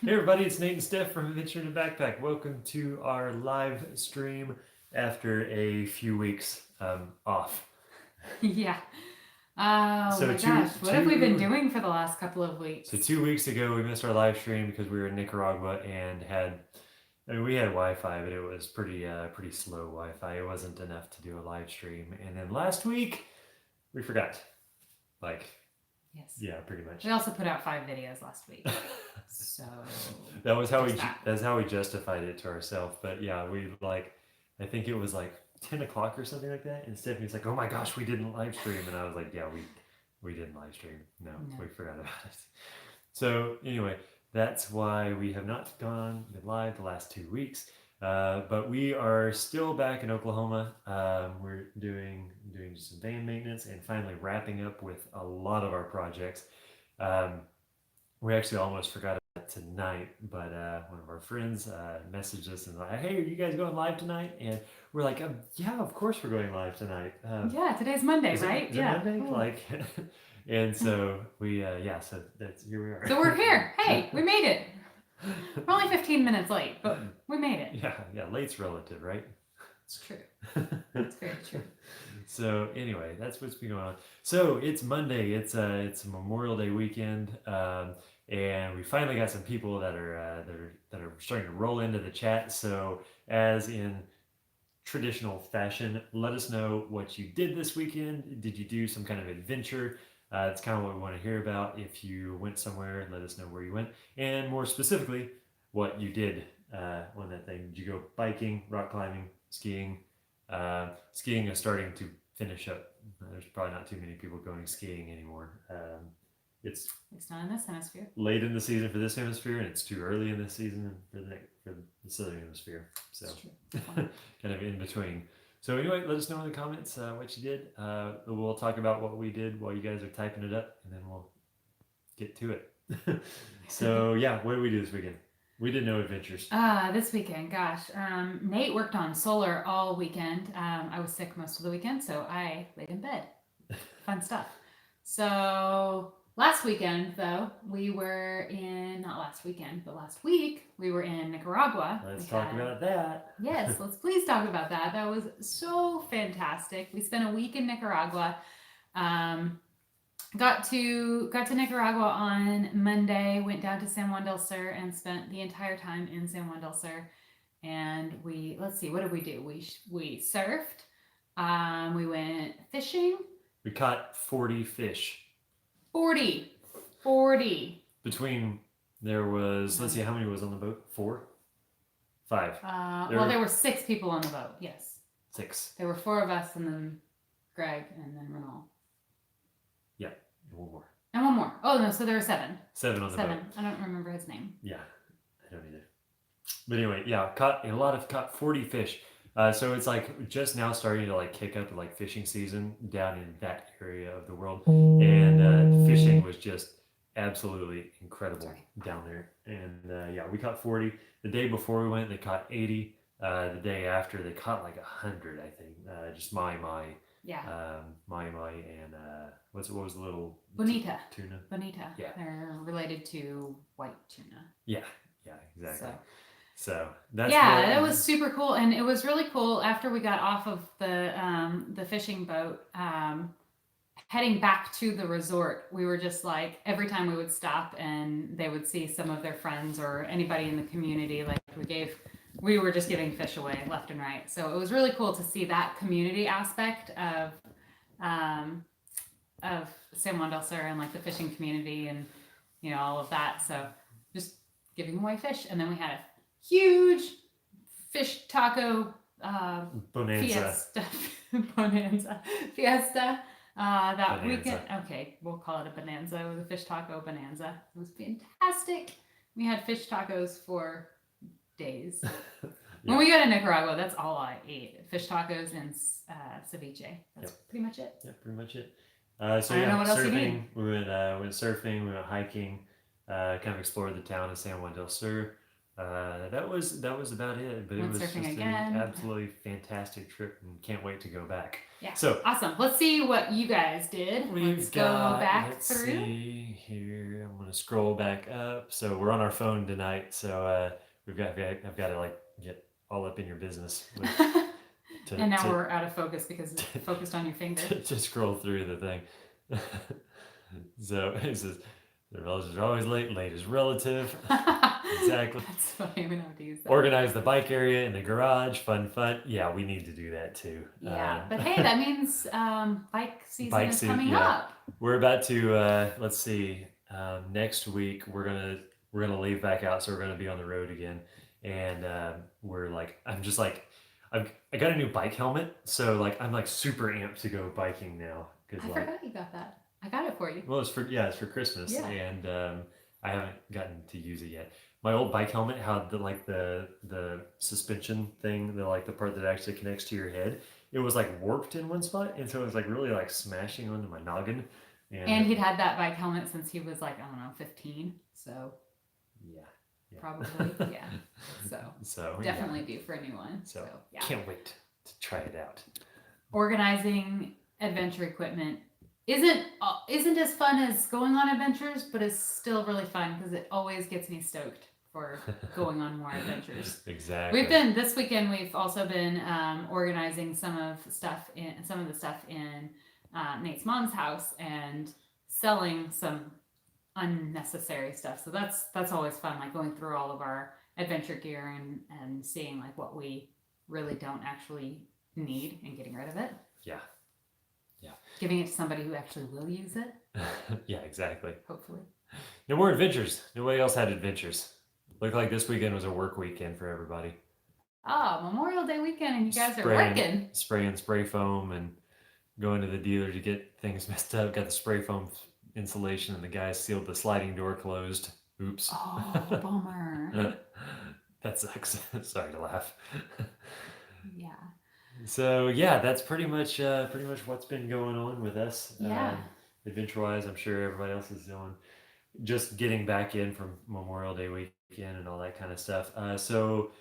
Hey everybody, it's Nate and Steph from Adventure in a Backpack. Welcome to our live stream after a few weeks off. Yeah. Oh So my two gosh, what have we been two doing for the last couple of so weeks? 2 weeks ago we missed our live stream because we were in Nicaragua and we had Wi-Fi, but it was pretty slow Wi-Fi. It wasn't enough to do a live stream. And then last week we forgot. Like, Yes. yeah, pretty much. We also put out 5 videos last week. So That's that. how we justified it to ourselves. But yeah, I think it was like 10 o'clock or something like that. And Stephanie's like, "Oh my gosh, we didn't live stream," and I was like, "Yeah, we didn't live stream. No, No. we forgot about it." So anyway, that's why we have not been live the last 2 weeks. But we are still back in Oklahoma. We're doing some van maintenance and finally wrapping up with a lot of our projects. Um, we actually almost forgot about tonight, but one of our friends messaged us and was like, "Hey, are you guys going live tonight?" And we're like, "Yeah, of course we're going live tonight." Yeah, today's Monday, right? Is it Yeah. Monday? Cool. Like, and so so that's here we are. So we're here. Hey, we made it. We're only 15 minutes late, but we made it. Yeah, late's relative, right? It's true. It's very true. So anyway, that's what's been going on. So it's Monday. It's a Memorial Day weekend, and we finally got some people that are starting to roll into the chat. So as in traditional fashion, let us know what you did this weekend. Did you do some kind of adventure? It's kind of what we want to hear about. If you went somewhere, let us know where you went, and more specifically, what you did on that thing. Did you go biking, rock climbing, skiing? Skiing is starting to finish up. There's probably not too many people going skiing anymore. It's not in this hemisphere. Late in the season for this hemisphere, and it's too early in the season for the southern hemisphere. So kind of in between. So anyway, let us know in the comments what you did. We'll talk about what we did while you guys are typing it up, and then we'll get to it. So yeah, what did we do this weekend? We did no adventures. This weekend, gosh. Nate worked on solar all weekend. I was sick most of the weekend, so I laid in bed. Fun stuff. So last weekend, though, we were not last weekend, but last week, we were in Nicaragua. Let's talk about that. Yes, let's please talk about that. That was so fantastic. We spent a week in Nicaragua. Got to Nicaragua on Monday, went down to San Juan del Sur and spent the entire time in San Juan del Sur. And let's see, what did we do? We surfed. We went fishing. We caught 40 fish. 40. Between, there was, let's see, how many was on the boat? 4? 5. There were 6 people on the boat, yes. 6. There were 4 of us, and then Greg, and then Renal. Yeah, and one more. And one more. Oh, no, so there were 7. 7 on the boat. I don't remember his name. Yeah, I don't either. But anyway, yeah, caught 40 fish. So it's like just now starting to like kick up like fishing season down in that area of the world, and fishing was just absolutely incredible down there. And yeah, we caught 40. The day before we went, they caught 80. The day after, they caught like 100, I think. Just my. Yeah. My and what was the little Bonita tuna? Bonita. Yeah. They're related to white tuna. Yeah, exactly. So it was super cool, and it was really cool after we got off of the fishing boat. Heading back to the resort, we were just like, every time we would stop and they would see some of their friends or anybody in the community, like we were just giving fish away left and right. So it was really cool to see that community aspect of San Juan del Sur and like the fishing community and all of that. So just giving away fish, and then we had a huge fish taco bonanza fiesta that weekend. Okay, we'll call it a bonanza. It was a fish taco bonanza. It was fantastic. We had fish tacos for days. Yeah. When we go to Nicaragua, that's all I ate: fish tacos and ceviche. That's pretty much it. Yeah, pretty much it. So yeah, what surfing. We went surfing. We went hiking. Kind of explored the town of San Juan del Sur. That was about it, but it Went was surfing just an again. absolutely fantastic trip, and can't wait to go back. Yeah. So Awesome. Let's see what you guys did. we've Let's go got, back let's through. see here. I'm gonna scroll back up. So we're on our phone tonight. So I've got to like get all up in your business And now to we're out of focus because it's focused on your finger. to scroll through the thing. So it says the relatives are always late. Late is relative. Exactly. That's funny. We know how to use that. Organize the bike area in the garage. Fun. Yeah, we need to do that too. Yeah, but hey, that means bike season Bike is season, coming yeah. up. We're about to let's see. Next week we're gonna leave back out, so we're gonna be on the road again, and we're like I got a new bike helmet, so like I'm like super amped to go biking now because I like forgot you got that. I got it for you. well it's for Christmas, Yeah. and I haven't gotten to use it yet. My old bike helmet had the suspension thing, the like the part that actually connects to your head. It was like warped in one spot, and so it was like really like smashing onto my noggin. And he'd had that bike helmet since he was like, I don't know, 15. So yeah, probably, yeah. So yeah. definitely due for a new one. So yeah. Can't wait to try it out. Organizing adventure equipment isn't as fun as going on adventures, but it's still really fun because it always gets me stoked for going on more adventures. Exactly. This weekend. We've also been organizing some of the stuff in Nate's mom's house and selling some unnecessary stuff. So that's always fun, like going through all of our adventure gear and seeing like what we really don't actually need and getting rid of it. Yeah. Giving it to somebody who actually will use it. Yeah, exactly. Hopefully. No more adventures. Nobody else had adventures. Looked like this weekend was a work weekend for everybody. Oh, Memorial Day weekend and you guys are working. Spraying spray foam and going to the dealer to get things messed up. Got the spray foam insulation and the guy sealed the sliding door closed. Oops. Oh, bummer. That sucks. Sorry to laugh. Yeah. So yeah, that's pretty much what's been going on with us. Yeah. Adventure wise, I'm sure everybody else is doing just getting back in from Memorial Day weekend and all that kind of stuff. So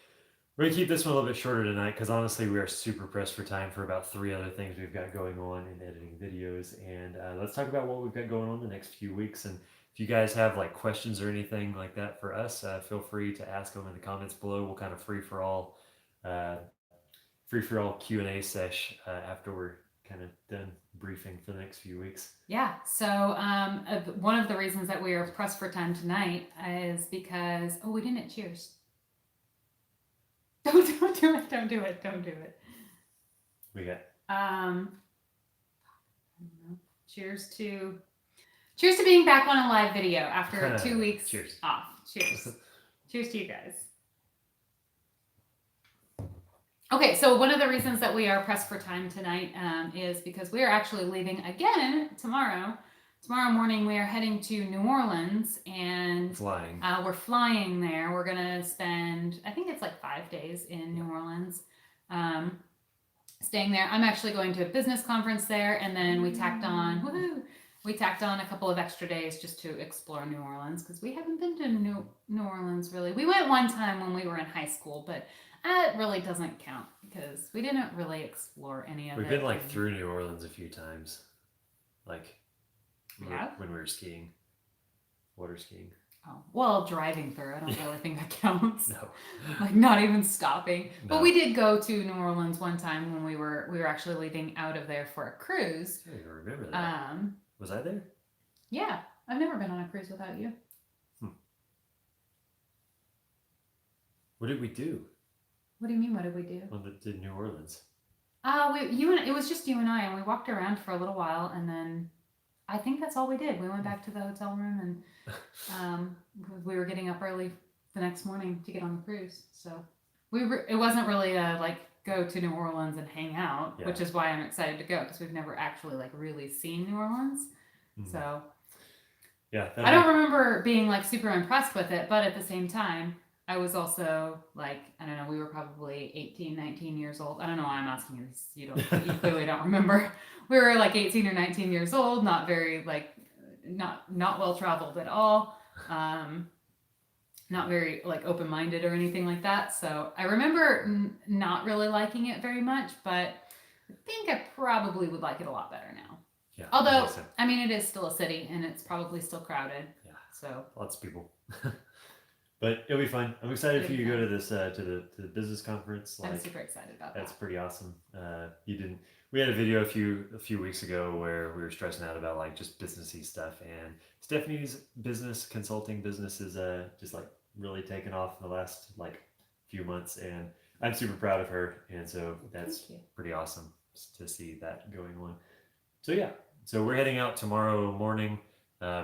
we're gonna keep this one a little bit shorter tonight because honestly, we are super pressed for time for about 3 other things we've got going on in editing videos. And let's talk about what we've got going on the next few weeks. And if you guys have like questions or anything like that for us, feel free to ask them in the comments below. We'll kind of free for all Q&A sesh after we're kind of done briefing for the next few weeks. Yeah. So one of the reasons that we are pressed for time tonight is because we didn't cheers. Don't do it. Don't do it. Don't do it. We got cheers to being back on a live video after 2 weeks cheers. off. Cheers. Cheers to you guys. Okay, so one of the reasons that we are pressed for time tonight is because we are actually leaving again tomorrow. Tomorrow morning, we are heading to New Orleans and flying. We're flying there. We're gonna spend, I think it's like 5 days in New Orleans, staying there. I'm actually going to a business conference there, and then we tacked on a couple of extra days just to explore New Orleans because we haven't been to New Orleans really. We went one time when we were in high school, but it really doesn't count because we didn't really explore any of it. We've been like through New Orleans a few times, like when we were skiing, water skiing. Oh, well, driving through, I don't really think that counts. No. Like not even stopping. No. But we did go to New Orleans one time when we were actually leaving out of there for a cruise. I don't even remember that. Was I there? Yeah, I've never been on a cruise without you. What did we do? What do you mean? What did we do? To New Orleans. It was just you and I, and we walked around for a little while, and then I think that's all we did. We went back to the hotel room, and we were getting up early the next morning to get on the cruise. So it wasn't really like go to New Orleans and hang out, which is why I'm excited to go because we've never actually like really seen New Orleans. Mm-hmm. So yeah, I don't remember being like super impressed with it, but at the same time, I was also like, I don't know, we were probably 18, 19 years old. I don't know why I'm asking you this. You clearly don't remember. We were like 18 or 19 years old, not very like, not well traveled at all. not very like open-minded or anything like that. So I remember not really liking it very much, but I think I probably would like it a lot better now. Yeah. Although, So. I mean, it is still a city and it's probably still crowded. Yeah. So lots of people. But it'll be fun. I'm excited for you to go to this to the business conference. I'm super excited about that. That's pretty awesome. You didn't. We had a video a few weeks ago where we were stressing out about like just businessy stuff, and Stephanie's business consulting business is just like really taken off in the last like few months, and I'm super proud of her, and so that's pretty awesome to see that going on. So yeah, so we're heading out tomorrow morning.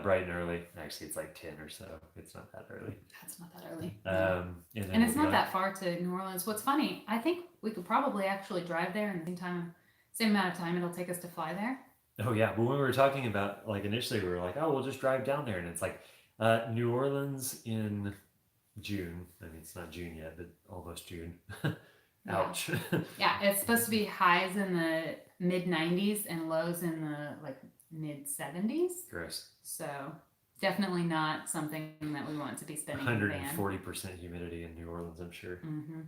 Bright and early. Actually, it's like 10 or so. It's not that early. That's not that early. And it's not that far to New Orleans. What's funny, I think we could probably actually drive there in the same amount of time it'll take us to fly there. Oh yeah, but when we were talking about like initially, we were like, oh, we'll just drive down there, and it's like New Orleans in June. I mean, it's not June yet, but almost June. Ouch. Yeah, it's supposed to be highs in the mid 90s and lows in the like mid 70s. Gross. So definitely not something that we want to be spending. 140% humidity in New Orleans, I'm sure. Mm-hmm.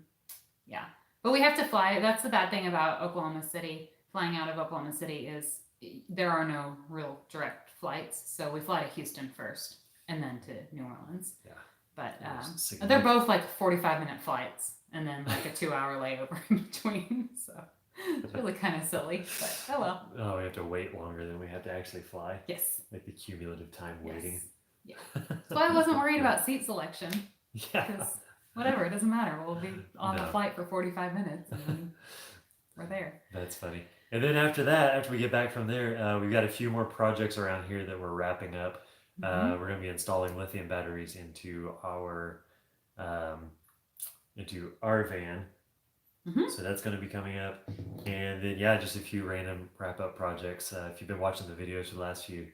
Yeah, but we have to fly. That's the bad thing about Oklahoma City. Flying out of Oklahoma City is there are no real direct flights, so we fly to Houston first and then to New Orleans. Yeah. But they're both like 45-minute flights and then like a 2-hour layover in between. So it's really kind of silly, but oh well. Oh, we have to wait longer than we have to actually fly. Yes. Like the cumulative time waiting. Yeah. That's why I wasn't worried about seat selection. Yeah. Because whatever, it doesn't matter. We'll be on the flight for 45 minutes and then we're there. That's funny. And then after that, after we get back from there, we've got a few more projects around here that we're wrapping up. We're going to be installing lithium batteries into our van. So that's going to be coming up. And then, yeah, just a few random wrap-up projects. If you've been watching the videos for the last few,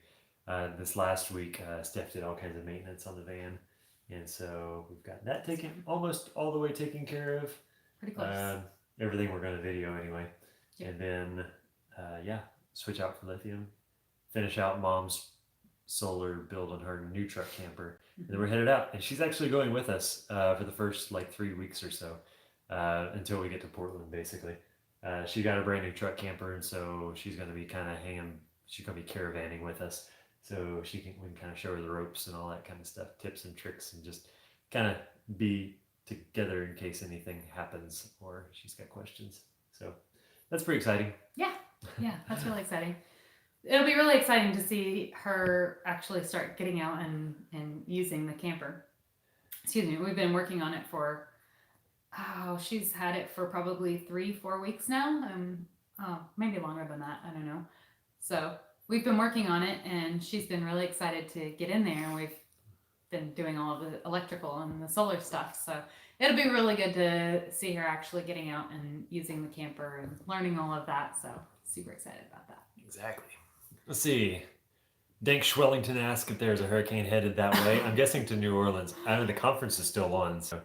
this last week, Steph did all kinds of maintenance on the van. And so we've got that almost all the way taken care of. Pretty close. Everything we're going to video anyway. Yep. And then, switch out for lithium. Finish out Mom's solar build on her new truck camper. And then we're headed out. And she's actually going with us for the first like 3 weeks or so. Until we get to Portland, basically. She got a brand new truck camper, and so she's going to be she's going to be caravanning with us, so we can kind of show her the ropes and all that kind of stuff, tips and tricks, and just kind of be together in case anything happens or she's got questions. So that's pretty exciting. Yeah, that's really exciting. It'll be really exciting to see her actually start getting out and using the camper. Excuse me, we've been working on it for she's had it for probably 3-4 weeks now. Maybe longer than that. I don't know. So we've been working on it and she's been really excited to get in there. And we've been doing all of the electrical and the solar stuff. So it'll be really good to see her actually getting out and using the camper and learning all of that. So super excited about that. Exactly. Let's see. Dank Schwellington asked if there's a hurricane headed that way. I'm guessing to New Orleans. I mean, the conference is still on, so...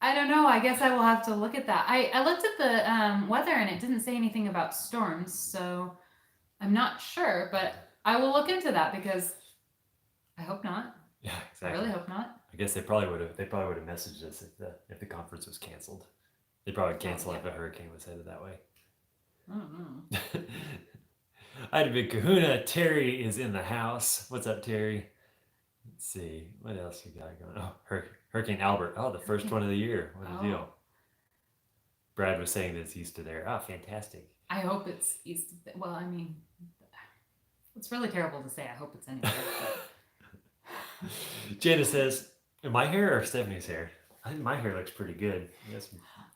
I don't know. I guess I will have to look at that. I looked at the weather and it didn't say anything about storms, so I'm not sure, but I will look into that because I hope not. Yeah, exactly. I really hope not. I guess they probably would have messaged us if the conference was canceled. They'd probably cancel if a hurricane was headed that way. I don't know. I had a big kahuna. Terry is in the house. What's up, Terry? Let's see. What else you got going? Oh, Hurricane Albert. Oh, the first one of the year. What a deal. Brad was saying that it's east of there. Oh, fantastic. I hope it's east of there. Well, I mean, it's really terrible to say I hope it's anywhere. Jana says, my hair or Stephanie's hair? I think my hair looks pretty good. Yes.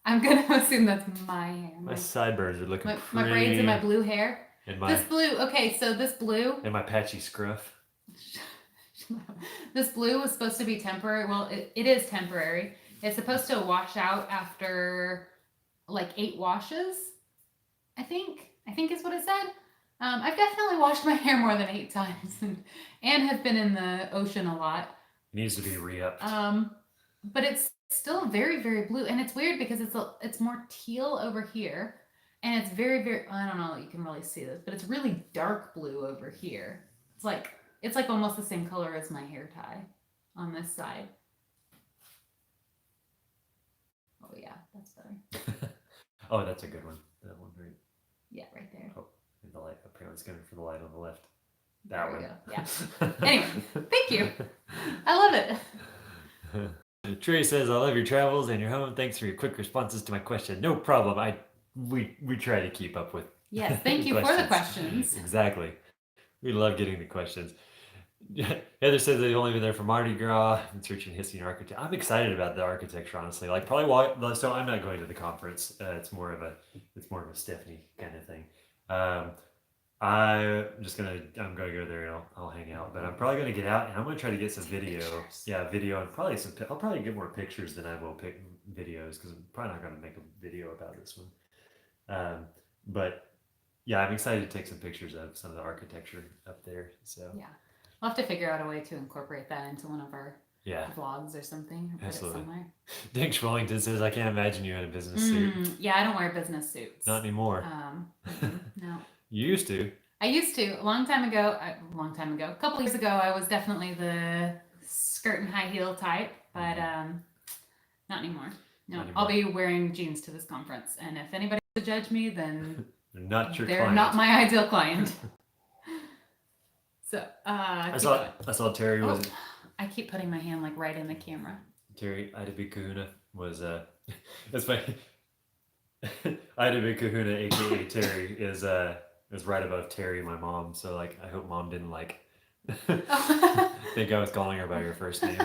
I'm going to assume that's my hair. My sideburns are looking pretty. My braids and my blue hair. And this blue. Okay, so this blue. And my patchy scruff. This blue was supposed to be temporary. Well, it is temporary. It's supposed to wash out after like 8 washes. I think is what it said. I've definitely washed my hair more than 8 times and have been in the ocean a lot. It needs to be re-upped. But it's still very, very blue. And it's weird because it's more teal over here. And it's very, very, I don't know, you can really see this, but it's really dark blue over here. It's like almost the same color as my hair tie on this side. Hopefully, yeah, that's better. Oh, that's a good one. That one, right? Yeah, right there. Oh, the light. Apparently, it's going for the light on the left. There That we one. go. Yeah. Anyway, thank you. I love it. Trey says, "I love your travels and your home. Thanks for your quick responses to my question. No problem. We try to keep up with. Yes, thank you for the questions. Exactly. We love getting the questions. Heather says they've only been there for Mardi Gras and searching history and architecture. I'm excited about the architecture, honestly. Like probably why. So I'm not going to the conference. It's more of a Stephanie kind of thing. I'm gonna go there and I'll hang out. But I'm probably gonna get out and I'm gonna try to get some video. Pictures. Yeah, video and probably I'll probably get more pictures than I will pick videos because I'm probably not gonna make a video about this one. But yeah, I'm excited to take some pictures of some of the architecture up there. So yeah, we'll have to figure out a way to incorporate that into one of our vlogs or something. Or absolutely. Put it somewhere. Dick Schwellington says, "I can't imagine you in a business suit." Yeah, I don't wear business suits. Not anymore. No. You used to. I used to. A long time ago. A couple years ago, I was definitely the skirt and high heel type, but not anymore. No, I'll be wearing jeans to this conference, and if anybody wants to judge me, then they're not my ideal client. So I saw Terry was. I keep putting my hand like right in the camera. Terry Ida Big Kahuna was that's funny. Ida Big Kahuna, aka Terry, is right above Terry, my mom. So like, I hope mom didn't like think I was calling her by her first name.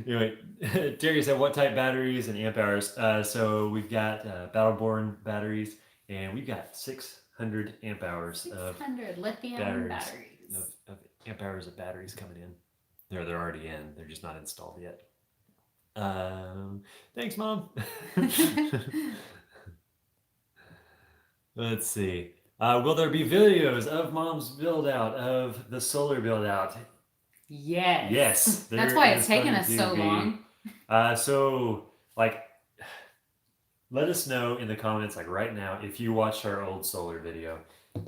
Anyway, Terry said, "What type batteries and amp hours?" So we've got Battleborn batteries, and we've got 600 amp hours 600 lithium batteries. Of amp hours of batteries coming in. They're already in. They're just not installed yet. Thanks, Mom. Let's see. Will there be videos of Mom's build out of the solar build out? Yes. Yes. That's why it's taken us so long. So like, let us know in the comments, like right now, if you watched our old solar video.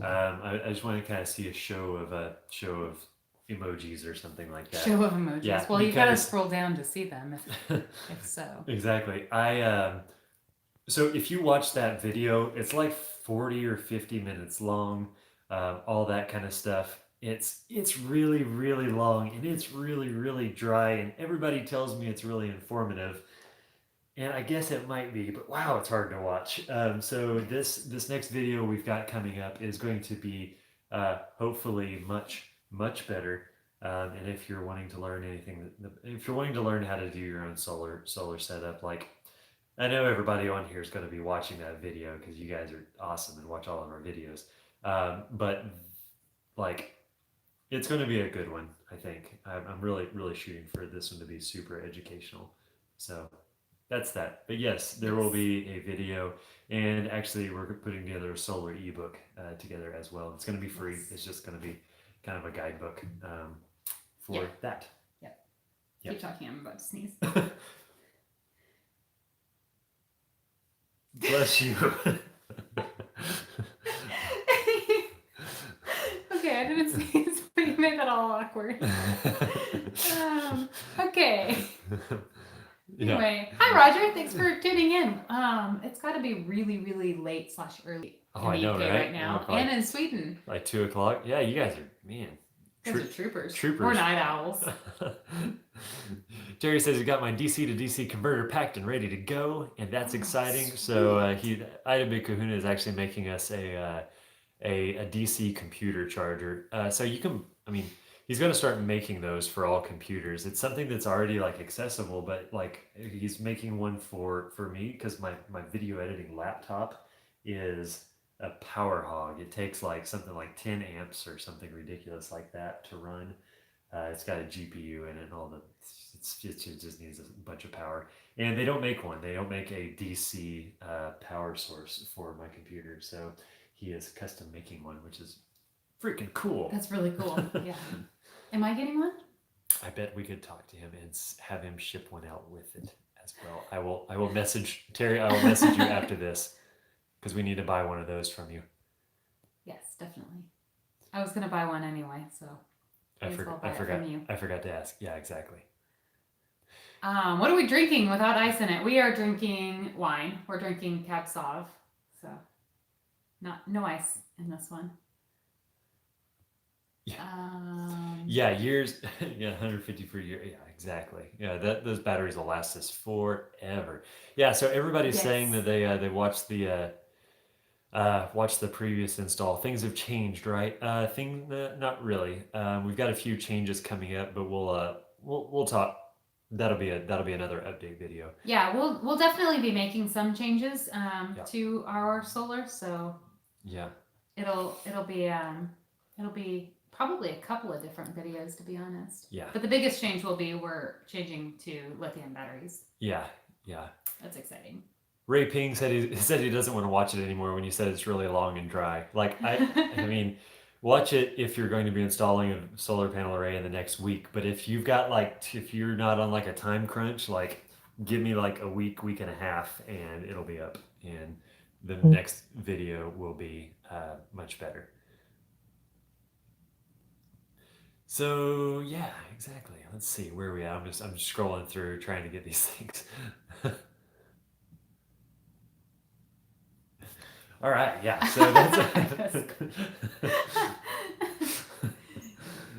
I just want to kind of see a show of emojis or something like that. Show of emojis. Yeah, well, you gotta scroll down to see them if so. Exactly. So if you watch that video, it's like 40 or 50 minutes long, all that kind of stuff. It's really, really long, and it's really, really dry, and everybody tells me it's really informative. And I guess it might be, but wow, it's hard to watch. So this next video we've got coming up is going to be hopefully much better. And if you're wanting to learn anything, if you're wanting to learn how to do your own solar setup, like I know everybody on here is going to be watching that video because you guys are awesome and watch all of our videos. But like, it's going to be a good one. I think I'm really shooting for this one to be super educational. So that's that. But yes, there will be a video, and actually we're putting together a solar ebook together as well. It's going to be free. It's just going to be kind of a guidebook for that. Yep. Keep talking. I'm about to sneeze. Bless you. Okay, I didn't sneeze, but you made that all awkward. Okay. Anyway, hi Roger. Thanks for tuning in. It's got to be really late / early in the UK right now, and in Sweden. Like 2 o'clock. Yeah, you guys are troopers. Troopers. We're night owls. Jerry says he got my DC to DC converter packed and ready to go, and that's exciting. Sweet. So Ida Big Kahuna is actually making us a DC computer charger. So you can, he's going to start making those for all computers. It's something that's already like accessible, but like he's making one for me because my video editing laptop is a power hog. It takes like something like 10 amps or something ridiculous like that to run. It's got a GPU in it and all the, it just needs a bunch of power. And they don't make one. They don't make a DC power source for my computer. So he is custom making one, which is freaking cool. That's really cool. Yeah. Am I getting one? I bet we could talk to him and have him ship one out with it as well. I will message Terry. I will message you after this because we need to buy one of those from you. Yes, definitely. I was gonna buy one anyway, so I forgot to ask. Yeah, exactly. What are we drinking without ice in it? We are drinking wine. We're drinking Cab Sauv. So, no ice in this one. Yeah, years. Yeah, 150 per year. Yeah, exactly. Yeah, those batteries will last us forever. Yeah, so everybody's saying that they watched the previous install. Things have changed, right? Not really. We've got a few changes coming up, but we'll talk. That'll be another update video. Yeah, we'll definitely be making some changes to our solar. So yeah, it'll be probably a couple of different videos, to be honest. Yeah. But the biggest change will be we're changing to lithium batteries. Yeah. That's exciting. Ray Ping said he doesn't want to watch it anymore when you said it's really long and dry. Like I mean, watch it if you're going to be installing a solar panel array in the next week. But if you've got if you're not on like a time crunch, like give me like a week and a half, and it'll be up, and the next video will be much better. So yeah, exactly. Let's see where are we at. I'm just scrolling through trying to get these things. All right, yeah. So that's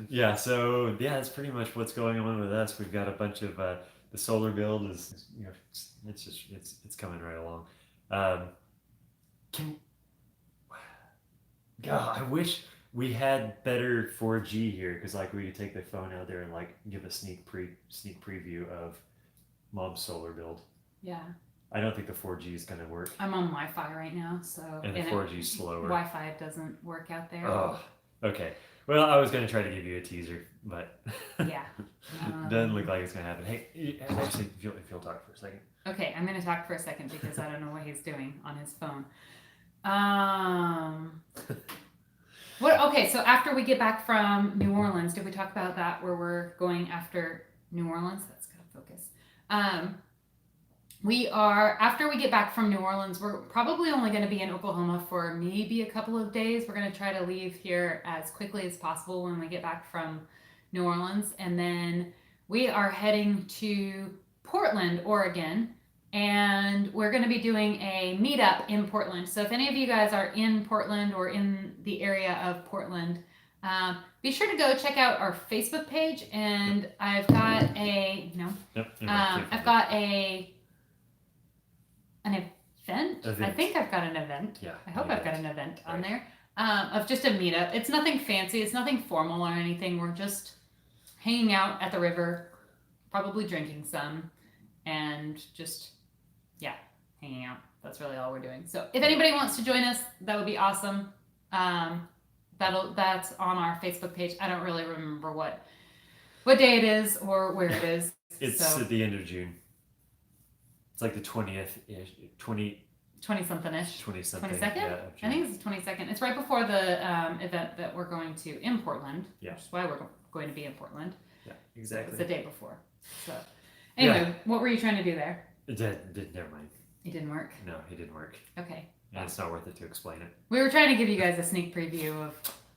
that's pretty much what's going on with us. We've got a bunch of the solar build is it's coming right along. God, I wish we had better 4G here, because like we could take the phone out there and like give a sneak preview of Mom's solar build. Yeah. I don't think the 4G is going to work. I'm on Wi-Fi right now, so and the 4G is slower. Wi-Fi doesn't work out there. Oh, okay. Well, I was going to try to give you a teaser, but yeah, doesn't look like it's going to happen. Hey, actually, if you'll talk for a second. Okay, I'm going to talk for a second because I don't know what he's doing on his phone. Okay, so after we get back from New Orleans, did we talk about that, where we're going after New Orleans? That's gotta focus. After we get back from New Orleans, we're probably only going to be in Oklahoma for maybe a couple of days. We're going to try to leave here as quickly as possible when we get back from New Orleans. And then we are heading to Portland, Oregon. And we're going to be doing a meetup in Portland. So if any of you guys are in Portland or in the area of Portland, be sure to go check out our Facebook page. And I've got an event. I think I've got an event. Yeah. I hope I've got an event on there of just a meetup. It's nothing fancy. It's nothing formal or anything. We're just hanging out at the river, probably drinking some, and just hanging out. That's really all we're doing. So if anybody wants to join us, that would be awesome. That's on our Facebook page. I don't really remember what day it is or where it is. It's at the end of June. It's like the 20th-ish, 20-something-ish. 20-something. 22nd? Yeah, I think it's the 22nd. It's right before the event that we're going to in Portland. Yeah. Which is why we're going to be in Portland. Yeah, exactly. It's the day before. So anyway, what were you trying to do there? It did. Never mind. It didn't work? No, it didn't work. Okay. And it's not worth it to explain it. We were trying to give you guys a sneak preview of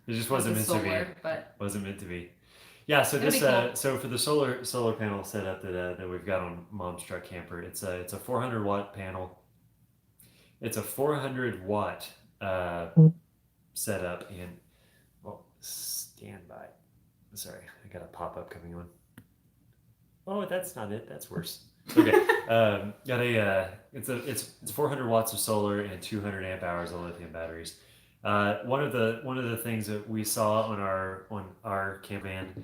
it just wasn't meant to be. But wasn't meant to be. Yeah, so this cool. So for the solar panel setup that we've got on Mom's truck camper, it's a 400 watt panel. It's a 400 watt setup, and stand by. Sorry, I got a pop up coming on. Oh, that's not it. That's worse. Okay, it's 400 watts of solar and 200 amp hours of lithium batteries. One of the things that we saw on our campervan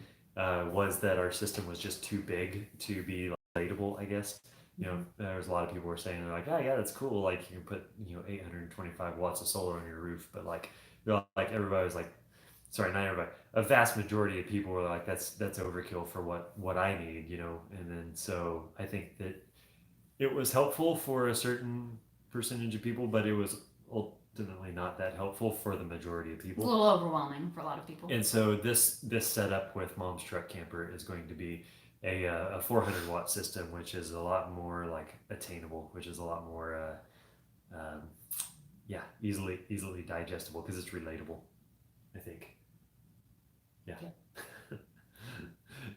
was that our system was just too big to be relatable, I guess. There was a lot of people who were saying, they're like, oh yeah, that's cool, like you can put 825 watts of solar on your roof, but like everybody was like, sorry, not everybody, a vast majority of people were like, that's overkill for what I need, and then so I think that it was helpful for a certain percentage of people, but it was ultimately not that helpful for the majority of people. It's a little overwhelming for a lot of people. And so this setup with Mom's truck camper is going to be a 400 watt system, which is a lot more like attainable, which is a lot more easily digestible, because it's relatable, I think. Yeah.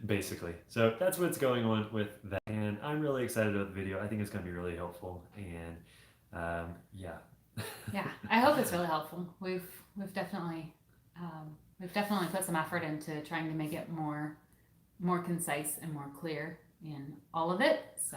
Basically. So that's what's going on with that. And I'm really excited about the video. I think it's going to be really helpful, and yeah. Yeah, I hope it's really helpful. We've definitely put some effort into trying to make it more concise and more clear in all of it. So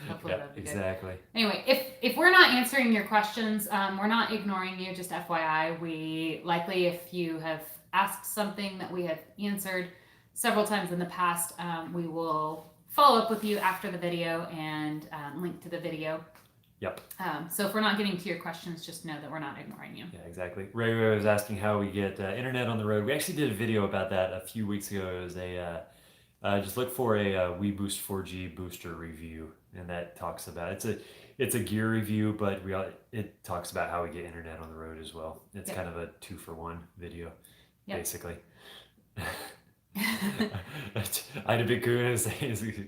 hopefully Yeah, that'll be exactly. good. Anyway, if we're not answering your questions, we're not ignoring you. Just FYI, we likely, if you have asked something that we have answered several times in the past, we will follow up with you after the video and link to the video. Yep. So if we're not getting to your questions, just know that we're not ignoring you. Yeah, exactly. Ray was asking how we get internet on the road. We actually did a video about that a few weeks ago. It was just look for a WeBoost 4G booster review, and that talks about it's a gear review, but it talks about how we get internet on the road as well. It's kind of a 2-for-1 video, basically. I had a big kudos.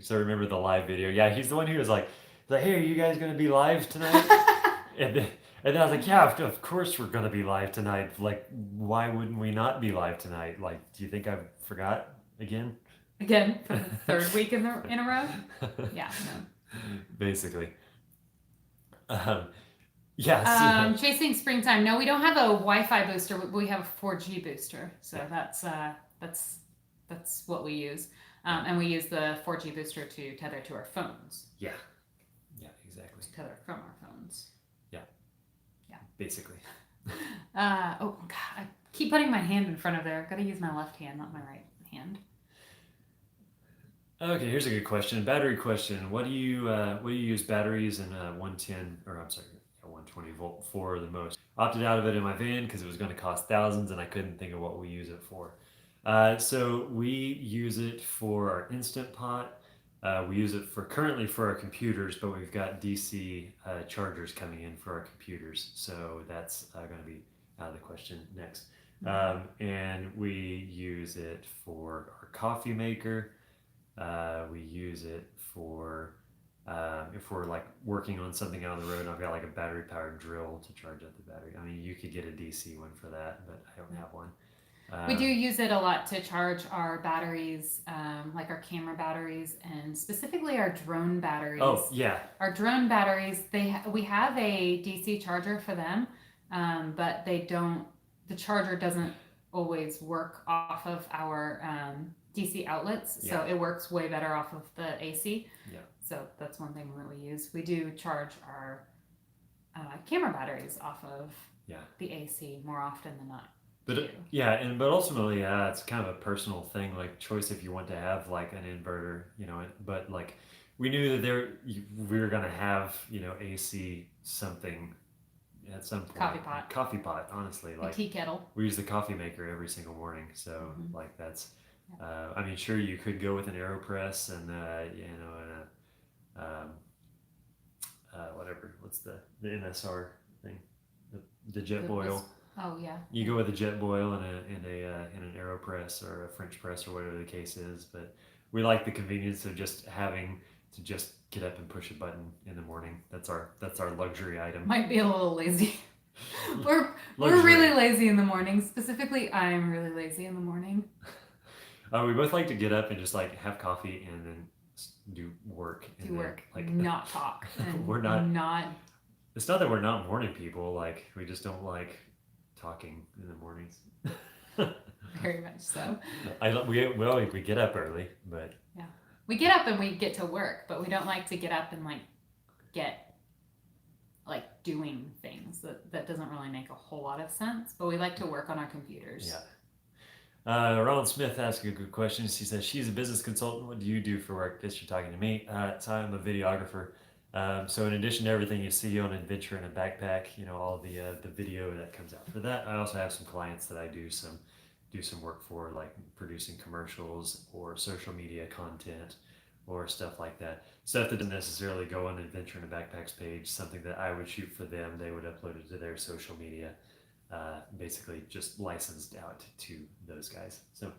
So remember the live video? Yeah, he's the one who was like, "Hey, are you guys gonna be live tonight?" and then I was like, "Yeah, of course we're gonna be live tonight. Like, why wouldn't we not be live tonight? Like, do you think I forgot again?" Again for the third week in a row. Yeah. No. Basically. Chasing springtime. No, we don't have a Wi-Fi booster. We have a 4G booster. So that's what we use. And we use the 4G booster to tether to our phones. Yeah. Yeah, exactly. To tether from our phones. Yeah. Yeah. Basically. Oh God, I keep putting my hand in front of there. I've got to use my left hand, not my right hand. Okay, here's a good question. Battery question. What do you use batteries in 120 volt for the most? Opted out of it in my van because it was going to cost thousands and I couldn't think of what we use it for. So we use it for our Instant Pot. We use it currently for our computers, but we've got DC chargers coming in for our computers. So that's going to be out of the question next. And we use it for our coffee maker. We use it for if we're like working on something out on the road and I've got like a battery powered drill to charge up the battery. I mean, you could get a DC one for that, but I don't have one. We do use it a lot to charge our batteries, like our camera batteries and specifically our drone batteries. Oh, yeah. Our drone batteries, we have a DC charger for them, but the charger doesn't always work off of our DC outlets, so it works way better off of the AC. Yeah. So that's one thing that we use. We do charge our camera batteries off of the AC more often than not. But but ultimately, it's kind of a personal thing, like choice if you want to have like an inverter, but like we knew that we were gonna have, AC something at some point. Coffee pot, honestly, like a tea kettle. We use the coffee maker every single morning, so like that's. I mean, sure, you could go with an AeroPress and whatever. What's the NSR thing? The jet boil. Oh yeah. You go with a jet boil and an AeroPress or a French press or whatever the case is, but we like the convenience of just having to just get up and push a button in the morning. That's our luxury item. Might be a little lazy. We're really lazy in the morning. Specifically, I'm really lazy in the morning. We both like to get up and just like have coffee and then do work. Like not talk. We're not. It's not that we're not morning people. Like we just don't like talking in the mornings. Very much so. We get up early, but we get up and we get to work, but we don't like to get up and like get like doing things. That doesn't really make a whole lot of sense. But we like to work on our computers. Yeah. Ronald Smith asked a good question. She says she's a business consultant. What do you do for work? Guess you're talking to me. So I'm a videographer. So in addition to everything you see on Adventure in a Backpack, all the video that comes out for that, I also have some clients that I do some work for, like producing commercials or social media content or stuff like that. Stuff that doesn't necessarily go on Adventure in a Backpack's page, something that I would shoot for them. They would upload it to their social media. Basically just licensed out to those guys. So,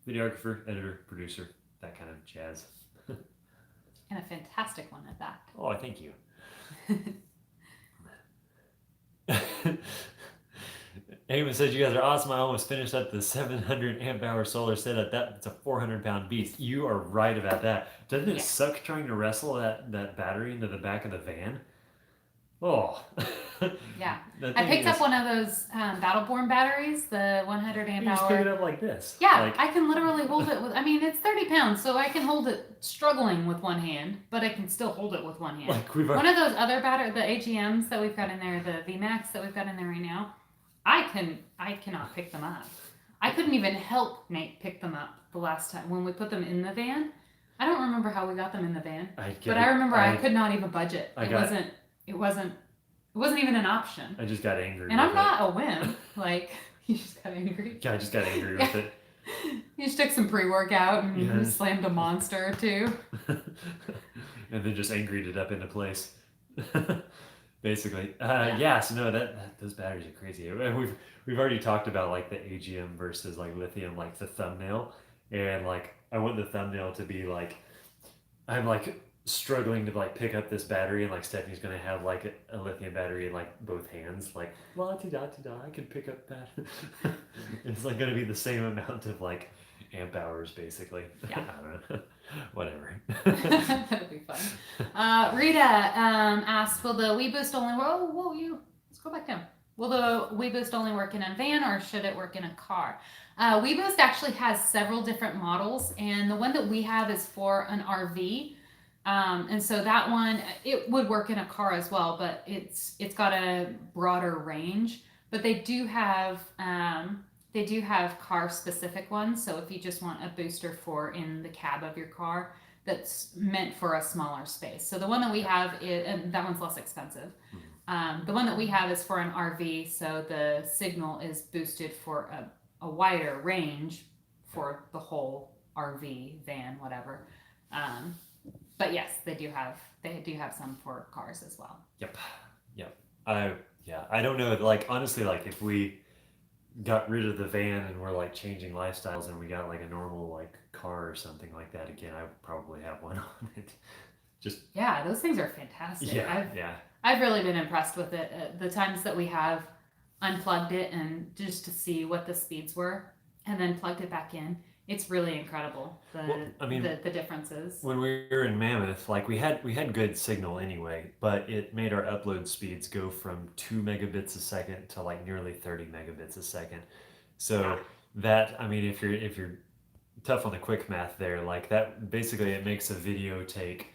videographer, editor, producer, that kind of jazz. And a fantastic one at that. Oh, thank you. Eamon says you guys are awesome. I almost finished up the 700 amp hour solar setup. That's a 400-pound beast. You are right about that. Doesn't it Yeah. suck trying to wrestle that battery into the back of the van? Oh, Yeah. that I thing picked up is. one of those Battleborn batteries, the 100 amp You just pick it hour. up like this. Yeah, Like, I can literally hold it with, I mean, it's 30 pounds, so I can hold it struggling with one hand, but I can still hold it with one hand. like we've One already. of those other the AGMs that we've got in there, the VMAX that we've got in there right now, I cannot pick them up. I couldn't even help Nate pick them up the last time when we put them in the van. I don't remember how we got them in the van, but I remember I could not even budget. It wasn't even an option. I just got angry. And with I'm not a wimp. Like, you just got angry. I just got angry with it. You just took some pre-workout and Yeah. slammed a monster or two. And then just angried it up into place. Basically, yeah. So no, those batteries are crazy. And we've already talked about like the AGM versus like lithium, like the thumbnail, and like I want the thumbnail to be like I'm like struggling to like pick up this battery, and like Stephanie's gonna have like a lithium battery in like both hands, like la ti da ti da. I can pick up that. It's like gonna be the same amount of like amp hours, basically. Yeah. I don't know. Whatever. That'll be fun. Rita asked, "Will the WeBoost only work?" Oh, whoa, let's go back down. Will the WeBoost only work in a van, or should it work in a car? WeBoost actually has several different models, and the one that we have is for an RV. And so that one, it would work in a car as well, but it's got a broader range. But they do have car specific ones. So if you just want a booster for in the cab of your car, that's meant for a smaller space. So the one that we have is, and that one's less expensive. The one that we have is for an RV, so the signal is boosted for a wider range for the whole RV, van, whatever. But yes, they do have some for cars as well. Yep. I don't know. Like honestly, like if we got rid of the van and we're like changing lifestyles and we got like a normal like car or something like that again, I would probably have one on it. Just yeah, those things are fantastic. yeah. I've really been impressed with it. The times that we have unplugged it and just to see what the speeds were, and then plugged it back in. It's really incredible the differences. When we were in Mammoth, like we had good signal anyway, but it made our upload speeds go from 2 megabits a second to like nearly 30 megabits a second. So that I mean, if you're tough on the quick math there, like that basically it makes a video take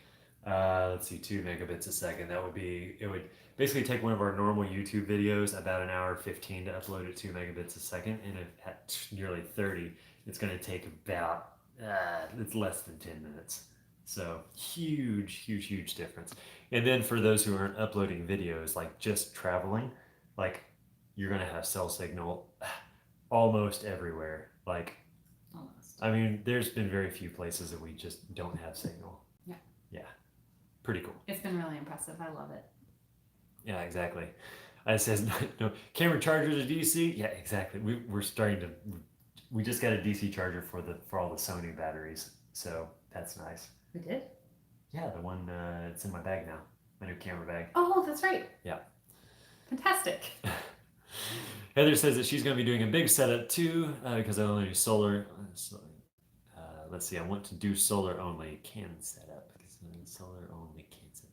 let's see 2 megabits a second. It would basically take one of our normal YouTube videos about an hour 15 to upload at 2 megabits a second, and at nearly 30 it's going to take about it's less than 10 minutes. So huge difference. And then for those who aren't uploading videos, like just traveling, like you're going to have cell signal almost everywhere. Like Almost. I mean, there's been very few places that we just don't have signal. Yeah, pretty cool. It's been really impressive. I love it. Yeah, exactly. It says no camera charger to DC. Yeah, exactly. We're starting to. We just got a DC charger for all the Sony batteries, so that's nice. We did? Yeah, the one it's in my bag now, my new camera bag. Oh, that's right. Yeah. Fantastic. Heather says that she's going to be doing a big setup too because I only do solar. Let's see. I want to do solar only can setup because solar only can setup.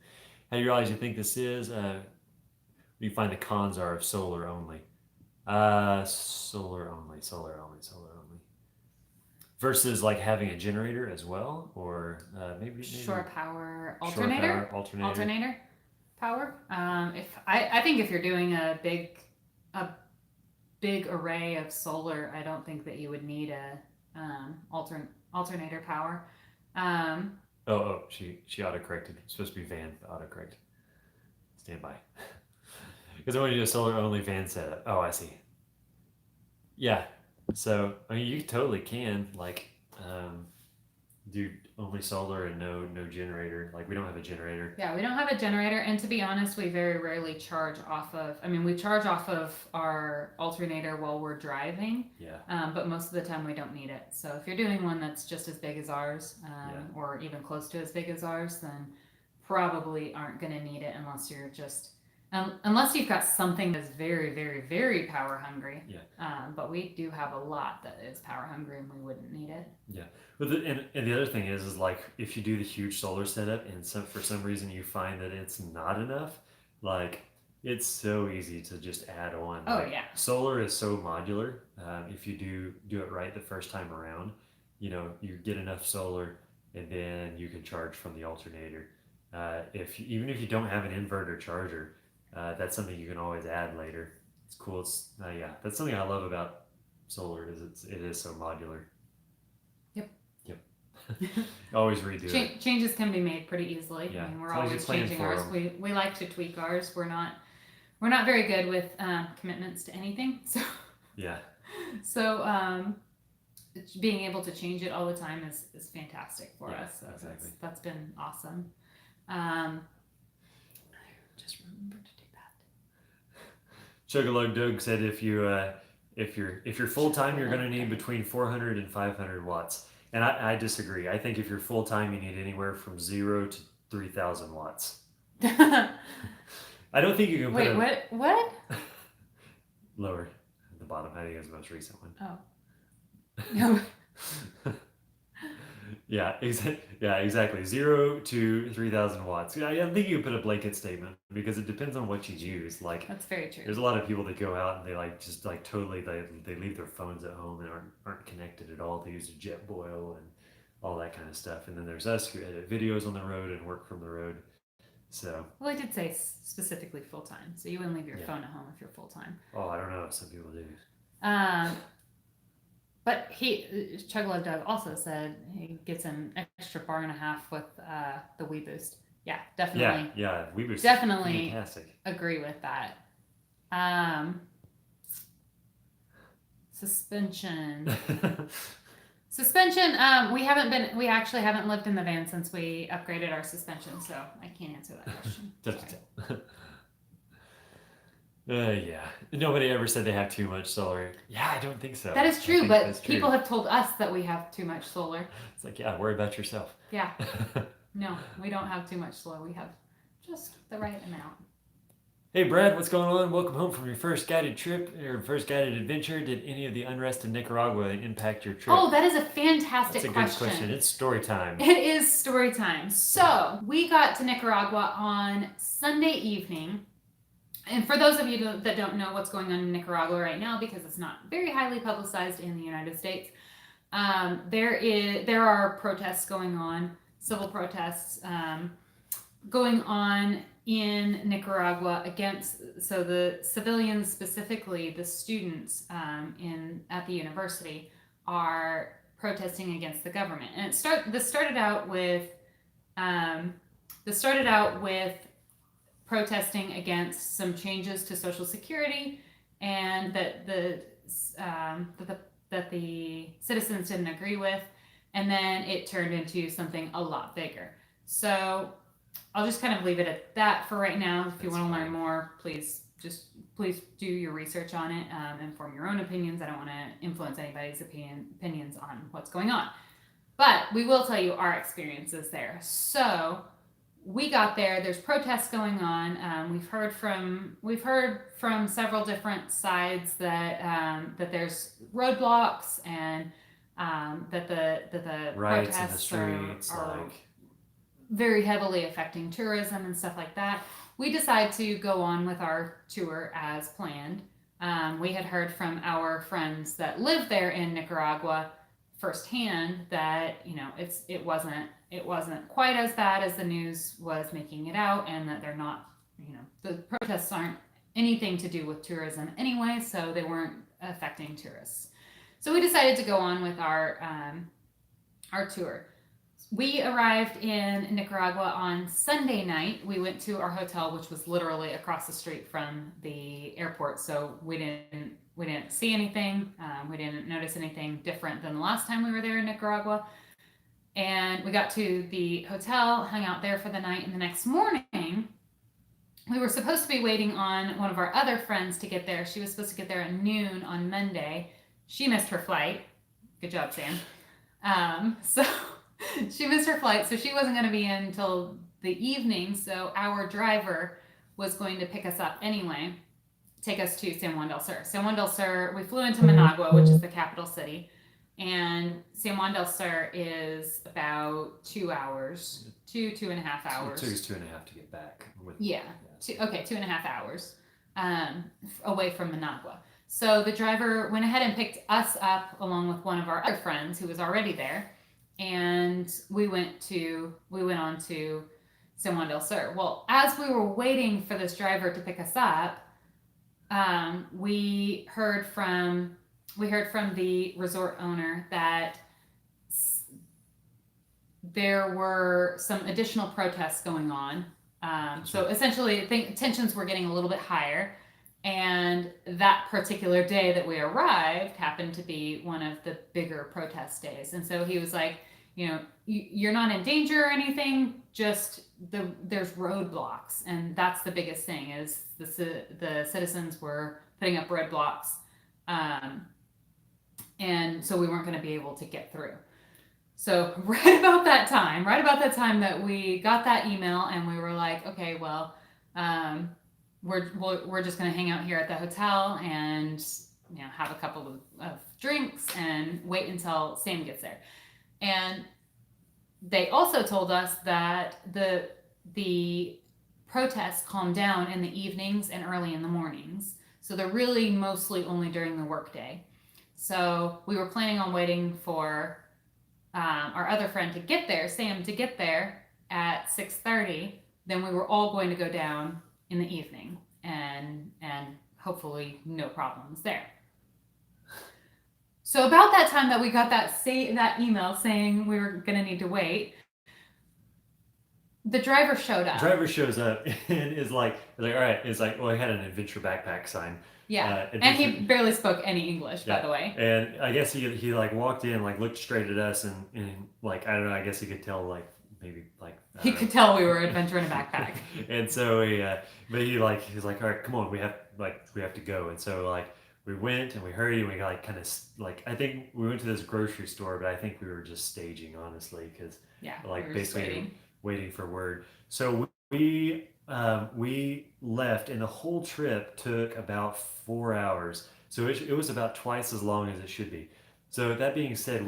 How do you realize you think this is? What do you find the cons are of solar only? Solar only. Versus like having a generator as well, or maybe shore power alternator. Power. I think if you're doing a big array of solar, I don't think that you would need a alternator power. She autocorrected. It's supposed to be van autocorrect. Stand by. Because I want to do a solar only van setup. Oh, I see. Yeah. So I mean, you totally can like do only solar and no generator. Like we don't have a generator. Yeah, we don't have a generator, and to be honest, we very rarely charge off of. I mean, we charge off of our alternator while we're driving. Yeah. But most of the time we don't need it. So if you're doing one that's just as big as ours, or even close to as big as ours, then probably aren't going to need it unless you've got something that's very, very, very power hungry. Yeah. But we do have a lot that is power hungry, and we wouldn't need it. Yeah. But and the other thing is like if you do the huge solar setup and for some reason you find that it's not enough, like it's so easy to just add on. Oh Like, yeah. solar is so modular. If you do it right the first time around, you get enough solar, and then you can charge from the alternator. Even if you don't have an inverter charger, that's something you can always add later. It's cool. Yeah, that's something I love about solar is it is so modular. Yep. Yep. Always redo it. Changes can be made pretty easily. Yeah. I mean, we're As long as always you plan changing for ours. 'em. We like to tweak ours. We're not very good with commitments to anything. So Yeah. being able to change it all the time is fantastic for Yeah, us. So exactly. that's been awesome. Just remember to do that. Chugalug Doug said if you're full time, you're going to need between 400 and 500 watts. And I disagree. I think if you're full time, you need anywhere from 0 to 3,000 watts. I don't think you can put Wait, what? Lower at the bottom. I think it's the most recent one. Oh. No. Yeah, exactly. 0 to 3,000 watts. Yeah, I don't think you can put a blanket statement because it depends on what you use. Like, That's very true. there's a lot of people that go out and they totally they leave their phones at home and aren't connected at all. They use a jet boil and all that kind of stuff. And then there's us who edit videos on the road and work from the road. So. Well, I did say specifically full time, so you wouldn't leave your Yeah. phone at home if you're full time. Oh, I don't know. Some people do. But Chugalug Doug also said he gets an extra bar and a half with the Wii Boost. Yeah, definitely. Yeah. We were Definitely fantastic. agree with that. Suspension. We actually haven't lived in the van since we upgraded our suspension, so I can't answer that question. Sorry. Yeah. Nobody ever said they have too much solar. Yeah, I don't think so. That is I true, think but that's true. people have told us that we have too much solar. It's like, yeah, worry about yourself. Yeah. No, we don't have too much solar. We have just the right amount. Hey, Brad, what's going on? Welcome home from your first guided trip, your first guided adventure. Did any of the unrest in Nicaragua impact your trip? Oh, that is a fantastic That's a good question. It's story time. It is story time. So we got to Nicaragua on Sunday evening. And for those of you that don't know what's going on in Nicaragua right now, because it's not very highly publicized in the United States, there are protests going on, civil protests going on in Nicaragua so the civilians, specifically the students at the university, are protesting against the government. And this started out with protesting against some changes to Social Security, and that the citizens didn't agree with, and then it turned into something a lot bigger. So I'll just kind of leave it at that for right now. If you want to learn more, please do your research on it and form your own opinions. I don't want to influence anybody's opinions on what's going on, but we will tell you our experiences there. So we got there. There's protests going on. We've heard from several different sides that there's roadblocks and that the Riots in the protests streets, are like very heavily affecting tourism and stuff like that. We decided to go on with our tour as planned. We had heard from our friends that live there in Nicaragua firsthand that it wasn't quite as bad as the news was making it out, and that they're not, the protests aren't anything to do with tourism anyway, so they weren't affecting tourists. So we decided to go on with our tour. We arrived in Nicaragua on Sunday night. We went to our hotel, which was literally across the street from the airport, so we didn't see anything. We didn't notice anything different than the last time we were there in Nicaragua. And we got to the hotel, hung out there for the night, and the next morning, we were supposed to be waiting on one of our other friends to get there. She was supposed to get there at noon on Monday. She missed her flight. Good job, Sam. So she missed her flight, so she wasn't going to be in until the evening. So our driver was going to pick us up anyway, take us to San Juan del Sur. San Juan del Sur, we flew into Managua, which is the capital city, and San Juan del Sur is about 2 hours, 2.5 hours. It took us 2.5 to get back. Yeah. 2.5 hours away from Managua. So the driver went ahead and picked us up along with one of our other friends who was already there, and we went on to San Juan del Sur. Well, as we were waiting for this driver to pick us up, we heard from the resort owner that there were some additional protests going on. So essentially, I think tensions were getting a little bit higher. And that particular day that we arrived happened to be one of the bigger protest days. And so he was like, you're not in danger or anything, just there's roadblocks. And that's the biggest thing, is the citizens were putting up roadblocks. And so we weren't going to be able to get through. So right about that time that we got that email, and we were like, okay, well, we're just going to hang out here at the hotel and have a couple of drinks and wait until Sam gets there. And they also told us that the protests calm down in the evenings and early in the mornings. So they're really mostly only during the workday. So we were planning on waiting for our other friend to get there, Sam, to get there at 6:30. Then we were all going to go down in the evening, and hopefully no problems there. So about that time that we got that email saying we were going to need to wait, the driver showed up. The driver shows up and is like, all right. It's like, well, he had an adventure backpack sign. Yeah, and he barely spoke any English, by the way. And I guess he like walked in, like looked straight at us, and like, I don't know, I guess he could tell, like maybe like he could tell we were adventuring a backpack. And so he's like, all right, come on, we have to go. And so like we went and we hurried, and we like kind of like, I think we went to this grocery store, but I think we were just staging, honestly, because like basically waiting for word. So we left, and the whole trip took about 4 hours. So it was about twice as long as it should be. So that being said, it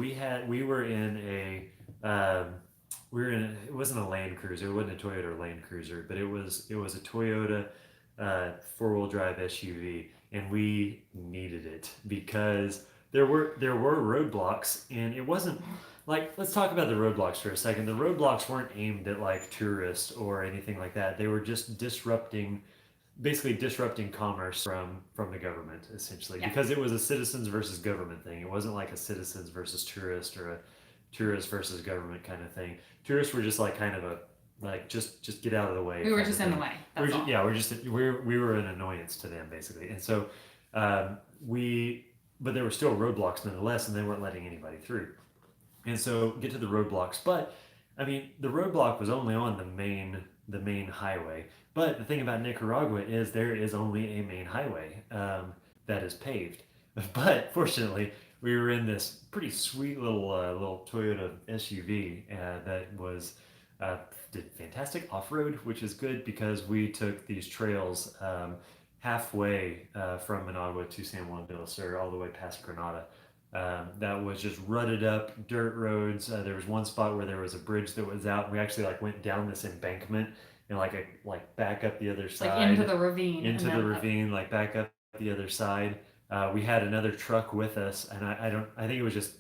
wasn't a Land Cruiser, it wasn't a Toyota Land Cruiser, but it was a Toyota 4-wheel drive SUV, and we needed it because there were roadblocks, and it wasn't like, let's talk about the roadblocks for a second. The roadblocks weren't aimed at like tourists or anything like that. They were just disrupting commerce from the government, essentially, because it was a citizens versus government thing. It wasn't like a citizens versus tourist or a tourist versus government kind of thing. Tourists were just like kind of a like just get out of the way. We were just in the way. We were an annoyance to them, basically. And so but there were still roadblocks nonetheless, and they weren't letting anybody through. And so get to the roadblocks, but I mean, the roadblock was only on the main highway. But the thing about Nicaragua is there is only a main highway that is paved. But fortunately, we were in this pretty sweet little Toyota SUV that was did fantastic off-road, which is good because we took these trails halfway from Managua to San Juan del Sur, all the way past Granada. That was just rutted up dirt roads. There was one spot where there was a bridge that was out, and we actually like went down this embankment and like back up the other side, like into the ravine, like back up the other side. We had another truck with us, and I think it was just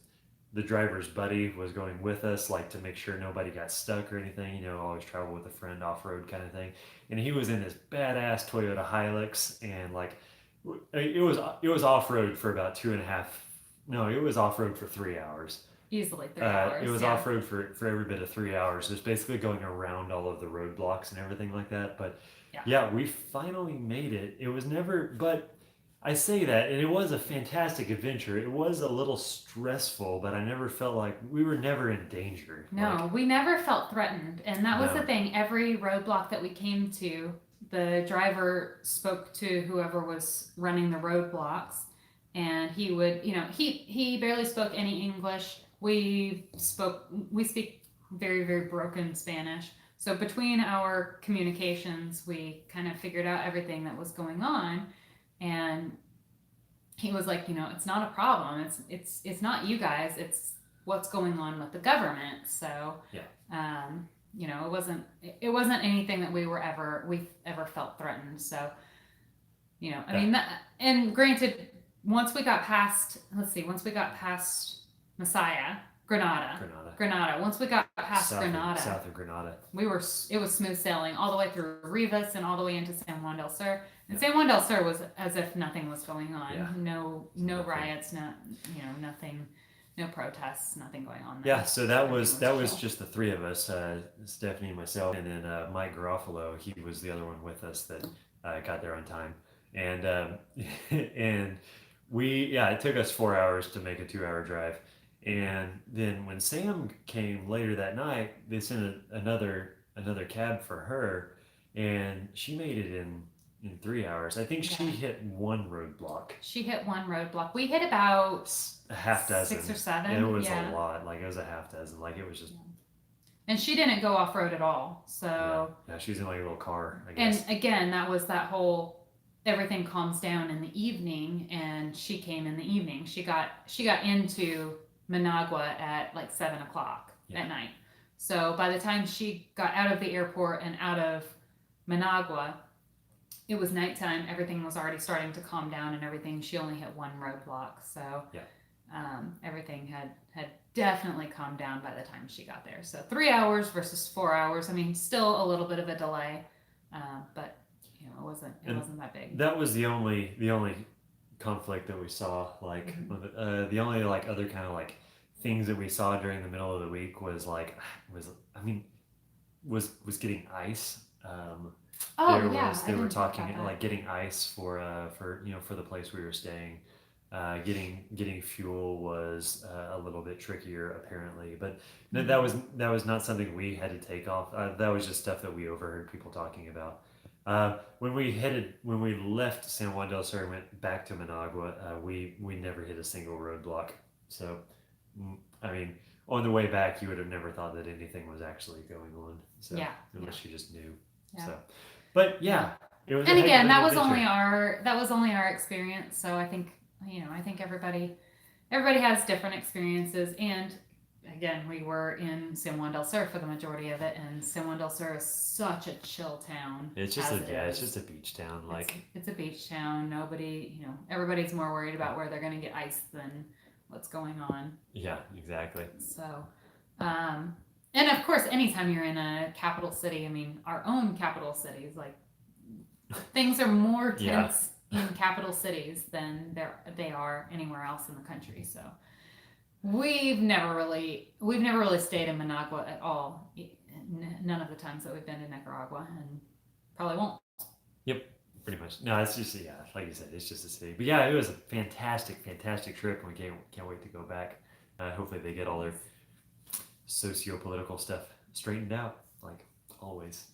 the driver's buddy was going with us, like to make sure nobody got stuck or anything. Always travel with a friend off-road kind of thing. And he was in this badass Toyota Hilux, and like it was off-road for about 2.5. No, it was off-road for 3 hours. Easily 3 hours. It was off-road for every bit of 3 hours. Just basically going around all of the roadblocks and everything like that. But yeah, we finally made it. It was never, but I say that, and it was a fantastic adventure. It was a little stressful, but I never felt like we were never in danger. No, we never felt threatened. And that was the thing. Every roadblock that we came to, the driver spoke to whoever was running the roadblocks. And he would, he barely spoke any English. We speak very, very broken Spanish, So between our communications, we kind of figured out everything that was going on, and he was like, it's not a problem. It's not you guys. It's what's going on with the government. So Yeah. it wasn't anything that we ever felt threatened. So I mean and granted, once we got past Messiah, Granada. Once we got past Granada, south of Granada, it was smooth sailing all the way through Rivas and all the way into San Juan del Sur. And San Juan del Sur was as if nothing was going on. Yeah. No riots, nothing, no protests, nothing going on there. Yeah, so that was just the three of us, Stephanie, myself, and then Mike Garofalo. He was the other one with us that got there on time, and and it took us 4 hours to make a 2-hour drive. And then when Sam came later that night, they sent another cab for her, and she made it in 3 hours. I think she hit one roadblock. She hit one roadblock. We hit about a half dozen, 6 or 7. It was a lot. Like, it was a half dozen. Like, it was just. And she didn't go off road at all. So. Yeah, she was in like a little car, I guess. And again, that was that whole. Everything calms down in the evening, and she came in the evening. She got into Managua at like 7 o'clock at night. So by the time she got out of the airport and out of Managua, it was nighttime. Everything was already starting to calm down and everything. She only hit one roadblock. So everything had definitely calmed down by the time she got there. So 3 hours versus 4 hours. I mean, still a little bit of a delay, but it wasn't that big. That was the only conflict that we saw. Like the only like other kind of like things that we saw during the middle of the week was getting ice. They were talking like getting ice for the place we were staying. Getting fuel was a little bit trickier apparently, but that was not something we had to take off. That was just stuff that we overheard people talking about. When we left San Juan del Sur and went back to Managua, we never hit a single roadblock. So, I mean, on the way back, you would have never thought that anything was actually going on. So, unless you just knew. Yeah. So, but it was. And again, that was only our experience. So I think everybody has different experiences. And again, we were in San Juan del Sur for the majority of it, and San Juan del Sur is such a chill town. It's just a beach town. Like it's a beach town. Nobody, everybody's more worried about where they're going to get ice than what's going on. Yeah, exactly. So, and of course, anytime you're in a capital city, I mean, our own capital cities, like things are more tense in capital cities than they are anywhere else in the country. So. We've never really stayed in Managua at all. None of the times that we've been in Nicaragua, and probably won't. Yep, pretty much. No, it's just like you said, it's just a city. But yeah, it was a fantastic trip, and we can't wait to go back. Hopefully, they get all their socio-political stuff straightened out, like always,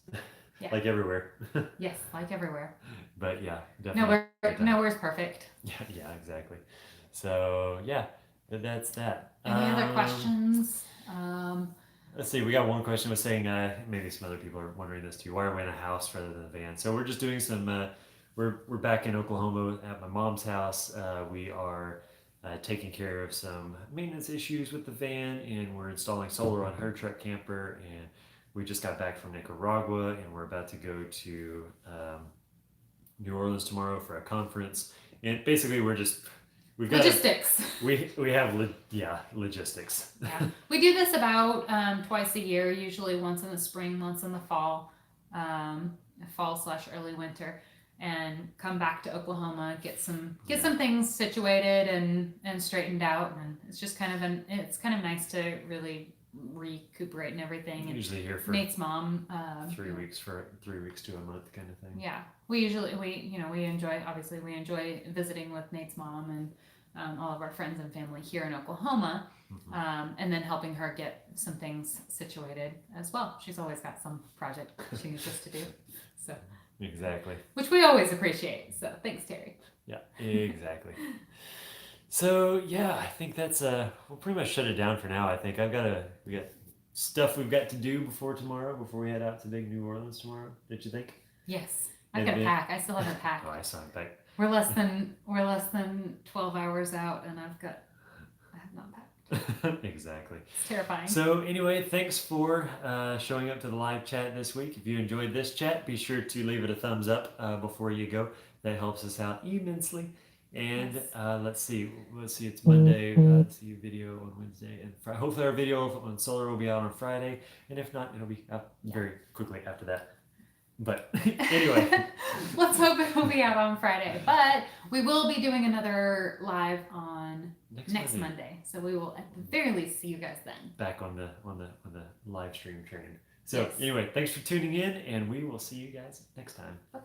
like everywhere. Yes, like everywhere. But yeah, definitely. Nowhere's perfect. Yeah, exactly. So yeah. But that's that. Any other questions? Let's see. We got one question was saying maybe some other people are wondering this too. Why are we in a house rather than a van? So we're just doing some. We're back in Oklahoma at my mom's house. We are taking care of some maintenance issues with the van, and we're installing solar on her truck camper. And we just got back from Nicaragua, and we're about to go to New Orleans tomorrow for a conference. And basically, we've got logistics. We have logistics. Yeah. We do this about twice a year, usually once in the spring, once in the fall, fall/early winter, and come back to Oklahoma, get some things situated and straightened out, and it's just kind of nice to really recuperate and everything. And usually here for Nate's mom 3 weeks to a month kind of thing. Yeah, we enjoy visiting with Nate's mom and all of our friends and family here in Oklahoma, and then helping her get some things situated as well. She's always got some project she needs us to do, so exactly, which we always appreciate. So thanks, Terry. Yeah, exactly. So yeah, I think that's we'll pretty much shut it down for now. I think we got stuff we've got to do before tomorrow, before we head out to big New Orleans tomorrow? Did you think? Yes, I gotta pack. I still haven't packed. Oh, I saw it back. We're less than 12 hours out, and I have not packed. Exactly. It's terrifying. So anyway, thanks for showing up to the live chat this week. If you enjoyed this chat, be sure to leave it a thumbs up before you go. That helps us out immensely. And Yes. let's see, it's Monday. Let's see, video on Wednesday, and hopefully our video on solar will be out on Friday. And if not, it'll be out very quickly after that. But anyway, let's hope it will be out on Friday. But we will be doing another live on next Monday. So we will at the very least see you guys then. Back on the live stream train. So anyway, thanks for tuning in, and we will see you guys next time. Bye.